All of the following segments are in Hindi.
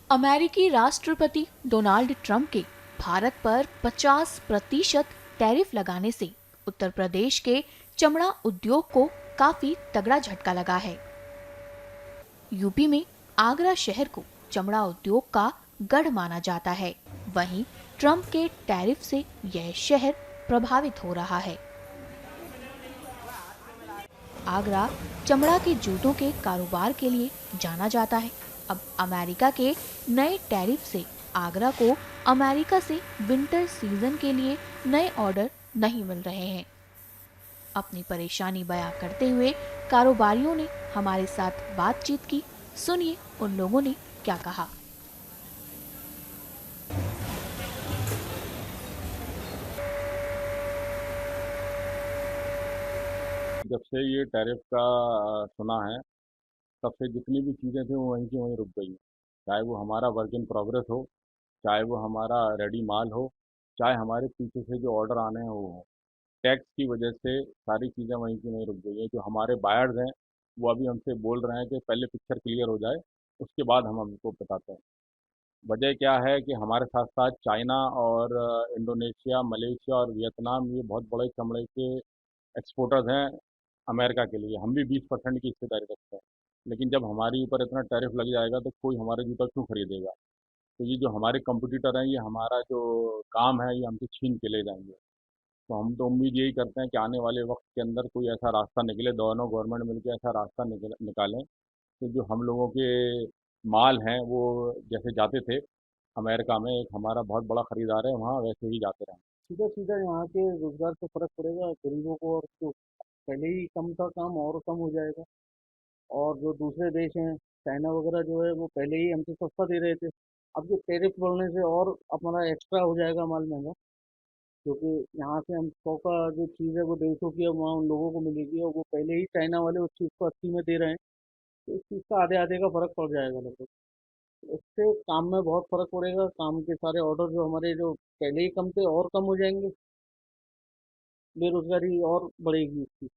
अमेरिकी राष्ट्रपति डोनाल्ड ट्रंप के भारत पर 50% टैरिफ लगाने से उत्तर प्रदेश के चमड़ा उद्योग को काफी तगड़ा झटका लगा है। यूपी में आगरा शहर को चमड़ा उद्योग का गढ़ माना जाता है। वहीं ट्रंप के टैरिफ से यह शहर प्रभावित हो रहा है। आगरा चमड़ा के जूतों के कारोबार के लिए जाना जाता है। अब अमेरिका के नए टैरिफ से आगरा को अमेरिका से विंटर सीजन के लिए नए ऑर्डर नहीं मिल रहे हैं। अपनी परेशानी बयां करते हुए कारोबारियों ने हमारे साथ बातचीत की। सुनिए उन लोगों ने क्या कहा। जब से ये टैरिफ का सुना है, तब से जितनी भी चीज़ें थी वो वहीं की वहीं रुक गई हैं। चाहे वो हमारा वर्क इन प्रोग्रेस हो, चाहे वो हमारा रेडी माल हो, चाहे हमारे पीछे से जो ऑर्डर आने हैं वो हो। टैक्स की वजह से सारी चीज़ें वहीं की वहीं रुक गई हैं। जो हमारे बायर्स हैं, वो अभी हमसे बोल रहे हैं कि पहले पिक्चर क्लियर हो जाए, उसके बाद हम हमको बताते हैं। वजह क्या है कि हमारे साथ साथ चाइना और इंडोनेशिया, मलेशिया और वियतनाम, ये बहुत बड़े चमड़े के एक्सपोर्टर्स हैं अमेरिका के लिए। हम भी 20% की हिस्सेदारी रखते हैं। लेकिन जब हमारे ऊपर इतना टैरिफ लग जाएगा तो कोई हमारे जूता क्यों खरीदेगा। तो ये जो हमारे कंपटीटर हैं, ये हमारा जो काम है ये हमसे छीन के ले जाएंगे। तो हम तो उम्मीद यही करते हैं कि आने वाले वक्त के अंदर कोई ऐसा रास्ता निकले, दोनों गवर्नमेंट मिलकर ऐसा रास्ता निकालें कि जो हम लोगों के माल हैं वो जैसे जाते थे अमेरिका में, एक हमारा बहुत बड़ा खरीदार है वहाँ, वैसे ही जाते रहें। सीधा सीधा यहाँ के रोजगार पे फर्क पड़ेगा गरीबों को। और जो पहले ही कम था काम और कम हो जाएगा। और जो दूसरे देश हैं, चाइना वगैरह जो है, वो पहले ही हमसे सस्ता दे रहे थे। अब जो टैरिफ बढ़ने से और अपना एक्स्ट्रा हो जाएगा माल महंगा। क्योंकि यहाँ से हम 100 का जो चीज़ है वो 150 की अब वहाँ उन लोगों को मिलेगी, और वो पहले ही चाइना वाले उस चीज़ को 80 में दे रहे हैं। तो इस चीज़ का आधे आधे का फर्क पड़ जाएगा लगभग। इससे काम में बहुत फर्क पड़ेगा। काम के सारे ऑर्डर जो हमारे जो पहले ही कम थे और कम हो जाएंगे। बेरोजगारी और बढ़ेगी इसकी।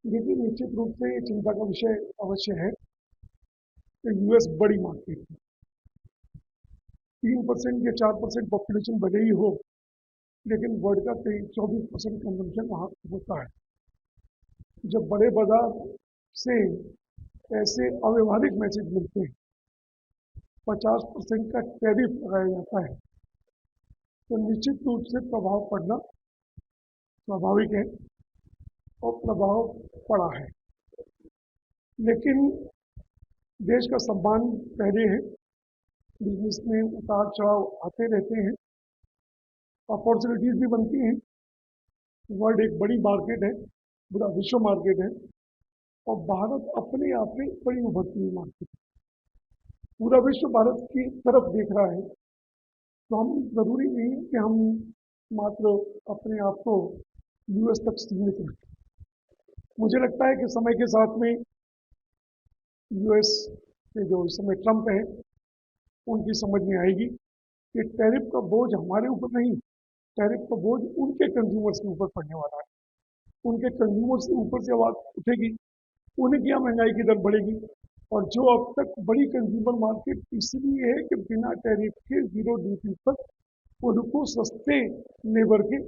देखिए, निश्चित रूप से ये चिंता का विषय अवश्य है कि यूएस बड़ी मार्केट है। 3% या 4% पॉपुलेशन भले ही हो, लेकिन वर्ल्ड का 24% कंजम्पशन वहाँ होता है। जब बड़े बाजार से ऐसे अव्यवहारिक मैसेज मिलते हैं, 50% का टैरिफ लगाया जाता है, तो निश्चित रूप से प्रभाव पड़ना स्वाभाविक है और प्रभाव पड़ा है। लेकिन देश का सम्मान पहले है। बिजनेस में उतार चढ़ाव आते रहते हैं, अपॉर्चुनिटीज भी बनती हैं। वर्ल्ड एक बड़ी मार्केट है, पूरा विश्व मार्केट है, और भारत अपने आप में एक बड़ी उभरती हुई मार्केट है। पूरा विश्व भारत की तरफ देख रहा है। तो हम जरूरी नहीं है कि हम मात्र अपने आप को यूएस तक सीमित रखें। मुझे लगता है कि समय के साथ में यूएस के जो इस समय ट्रंप है, उनकी समझ में आएगी कि टैरिफ का बोझ हमारे ऊपर नहीं, टैरिफ का बोझ उनके कंज्यूमर्स के ऊपर पड़ने वाला है। उनके कंज्यूमर्स के ऊपर से आवाज उठेगी, उनकी यहाँ महंगाई की दर बढ़ेगी। और जो अब तक बड़ी कंज्यूमर मार्केट इसलिए है कि बिना टैरिफ के जीरो ड्यूटी पर उनको सस्ते लेबर के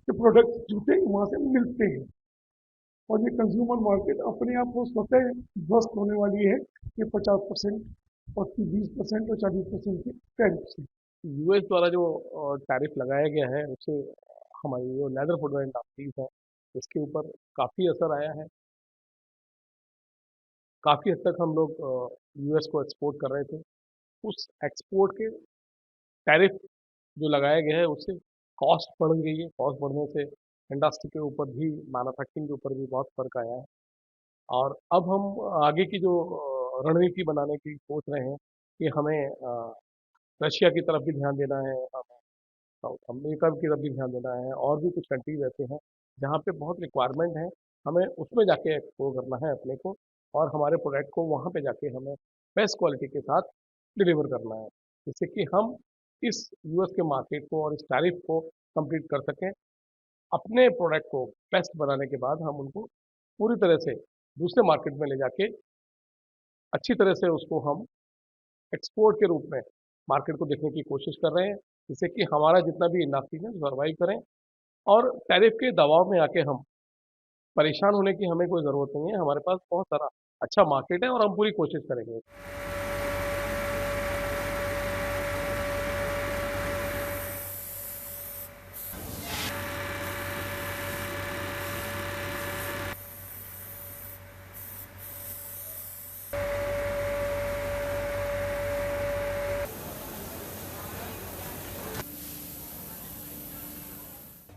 प्रोडक्ट जूते वहाँ से मिलते हैं। और ये कंज्यूमर मार्केट अपने आप को स्वतः ध्वस्त होने वाली है कि 50% और 20% और 40% के टैरिफ से। यूएस द्वारा जो टैरिफ लगाया गया है उससे हमारी जो लेदर फुटवेयर इंडस्ट्रीज है इसके ऊपर काफ़ी असर आया है। काफ़ी हद तक हम लोग यूएस को एक्सपोर्ट कर रहे थे। उस एक्सपोर्ट के टैरिफ जो लगाया गया है उससे कॉस्ट बढ़ गई है। कॉस्ट बढ़ने से इंडस्ट्री के ऊपर भी, मैन्युफैक्चरिंग के ऊपर भी बहुत फर्क आया है। और अब हम आगे की जो रणनीति बनाने की सोच रहे हैं कि हमें रशिया की तरफ भी ध्यान देना है, हमें साउथ अमेरिका की तरफ भी ध्यान देना है, और भी कुछ कंट्रीज ऐसे हैं जहाँ पे बहुत रिक्वायरमेंट है। हमें उसमें जाके एक्सप्लोर करना है अपने को, और हमारे प्रोडक्ट को वहाँ पे जाके हमें बेस्ट क्वालिटी के साथ डिलीवर करना है, जिससे कि हम इस यूएस के मार्केट को और इस टैरिफ को कंप्लीट कर सकें। अपने प्रोडक्ट को बेस्ट बनाने के बाद हम उनको पूरी तरह से दूसरे मार्केट में ले जाके अच्छी तरह से उसको हम एक्सपोर्ट के रूप में मार्केट को देखने की कोशिश कर रहे हैं, जिससे कि हमारा जितना भी इंडस्ट्री है सर्वाइव करें और टैरिफ के दबाव में आके हम परेशान होने की हमें कोई ज़रूरत नहीं है। हमारे पास बहुत सारा अच्छा मार्केट है और हम पूरी कोशिश करेंगे।